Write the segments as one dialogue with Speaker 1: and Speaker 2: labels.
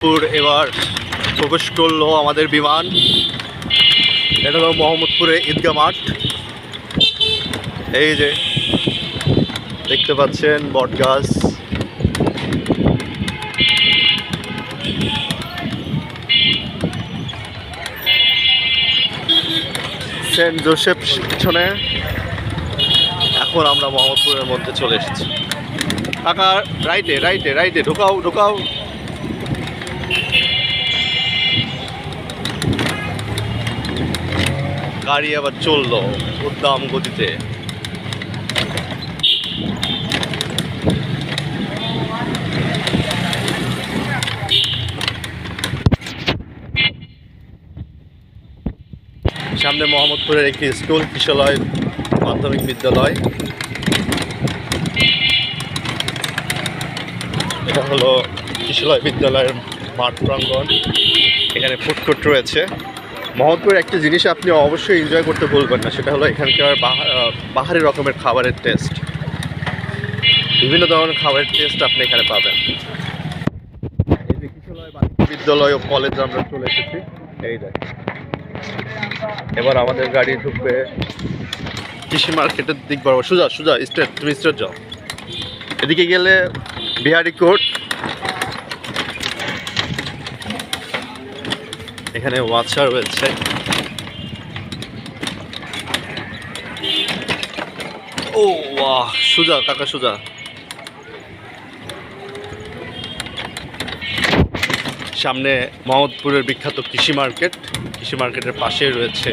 Speaker 1: মোহাম্মদপুর এবার প্রবেশ করলো আমাদের বিমান। এটা হলো মোহাম্মদপুরে ঈদগাহ মাঠ। এই যে দেখতে পাচ্ছেন বট গাছ। সেন্ট জোসেফ পিছনে। এখন আমরা মোহাম্মদপুরের মধ্যে চলে এসেছি। কাকা রাইটে রাইটে রাইটে ঢোকাও ঢোকাও। গাড়ি আবার চললো উদ্দাম গতিতে। সামনে মোহাম্মদপুরের একটি স্কুল, কিশলয় মাধ্যমিক বিদ্যালয়। এটা হলো কিশলয় বিদ্যালয়ের মাঠ প্রাঙ্গণ। এখানে ফুডকোর্ট রয়েছে। মোহাম্মদপুরের একটা জিনিস আপনি অবশ্যই এনজয় করতে ভুলবেন না, সেটা হলো এখানকার বাহারি রকমের খাবারের টেস্ট। বিভিন্ন ধরনের খাবারের টেস্ট আপনি এখানে পাবেন। এই যে কিশলয় বিদ্যালয় ও কলেজে আমরা চলে এসেছি। এই দেখ, এবার আমাদের গাড়ি ঢুকবে কৃষি মার্কেটের দিক বরাবর। সোজা সোজা স্ট্রেট, তুমি স্ট্রেট যাও। এদিকে গেলে বিহারি কোর্ট। এখানে ওয়াচা রয়েছে। ও বাহ, সোজা কাকা সোজা। সামনে মোহাম্মদপুরের বিখ্যাত কৃষি মার্কেট। কৃষি মার্কেটের পাশে রয়েছে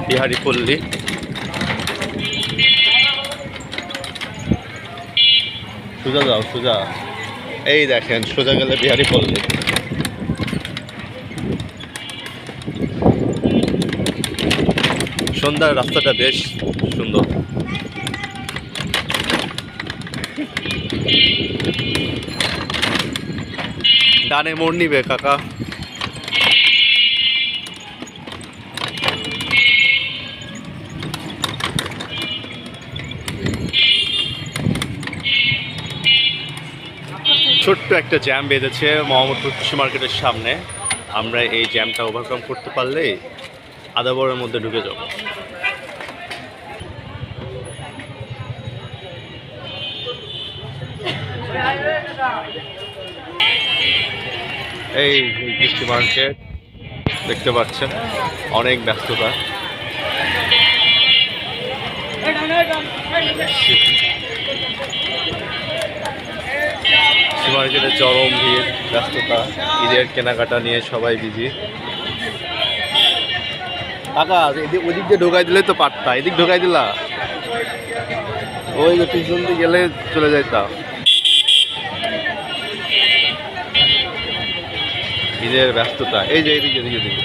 Speaker 1: বিহারি পল্লী। সোজা যাও সোজা। এই দেখেন সোজা গেলে বিহারি পল্লী। সন্ধ্যার রাস্তাটা বেশ সুন্দর। ডানে মোড় নিবে কাকা। ছোট্ট একটা জ্যাম বেঁধেছে মোহাম্মদপুর কৃষি মার্কেটের সামনে। আমরা এই জ্যামটা ওভারকাম করতে পারলেই আধা বড়ের মধ্যে ঢুকে যাব। এই কৃষি মার্কেট দেখতে পাচ্ছেন, অনেক ব্যস্ততা। মার্কেটে চরম ভিড়, ব্যস্ততা। ঈদের কেনাকাটা নিয়ে সবাই বিজি। কাকা ওদিক দিয়ে ঢোকাই দিলে তো পারতা, এদিক ঢোকাই দিলা। ওই যে পিছন দিয়ে গেলে চলে যাইতাম। ঈদের ব্যস্ততা। এই যে এদিকে এদিকে এদিকে।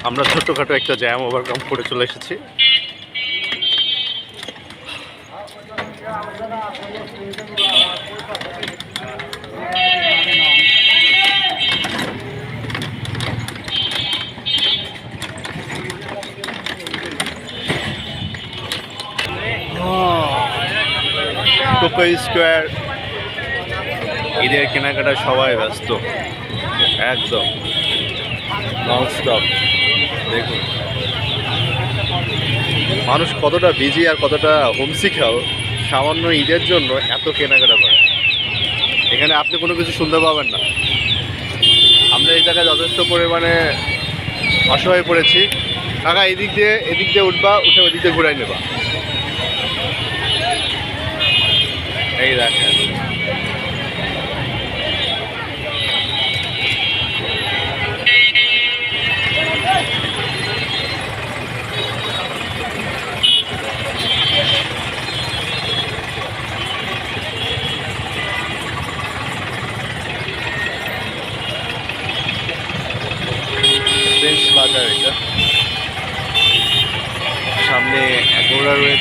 Speaker 1: আমরা ছোট্টখাটো একটা জ্যাম ওভারকাম করে চলে এসেছি। টোকাই স্কোয়ার। ঈদের কেনাকাটা সবাই ব্যস্ত একদম ননস্টপ। দেখুন মানুষ কতটা বিজি আর কতটা হোমসিকও সামান্য ঈদের জন্য এত কেনাকাটা করে। এখানে আপনি কোনো কিছু শুনতে পাবেন না। আমরা এই জায়গায় যথেষ্ট পরিমাণে অসহায় পড়েছি। কাকা এদিক দিয়ে উঠবা, উঠে ওদিক দিয়ে ঘুরাই নেবা। এই দেখেন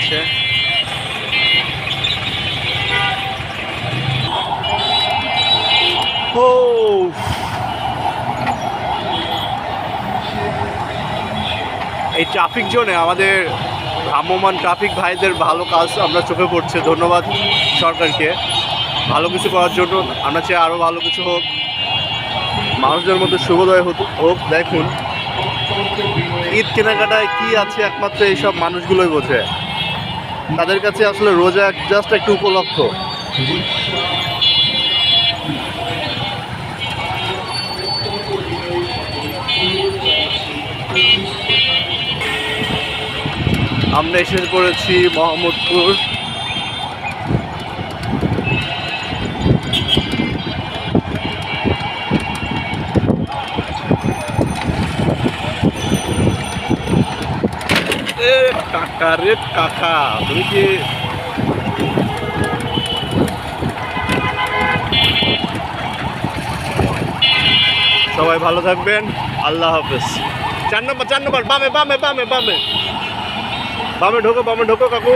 Speaker 1: আসছে। ও এই ট্রাফিক জোনে আমাদের ভ্রাম্যমান ট্রাফিক ভাইদের ভালো কাজ আমরা চোখে পড়ছে। ধন্যবাদ সরকারকে ভালো কিছু করার জন্য। আমরা চাই আরও ভালো কিছু হোক, মানুষদের মধ্যে শুভোদয় হোক। দেখুন ঈদ কেনাকাটায় কি আছে একমাত্র এইসব মানুষগুলোই বোঝে। তাদের কাছে আসলে রোজা জাস্ট একটু উপলক্ষ। আমরা এসে পড়েছি মোহাম্মদপুর। কাকা রে কাকা, তুমি কি সবাই ভালো থাকবেন। আল্লাহ হাফেজ। 4 নম্বর বামে বামে বামে বামে বামে ঢোকো কাকু।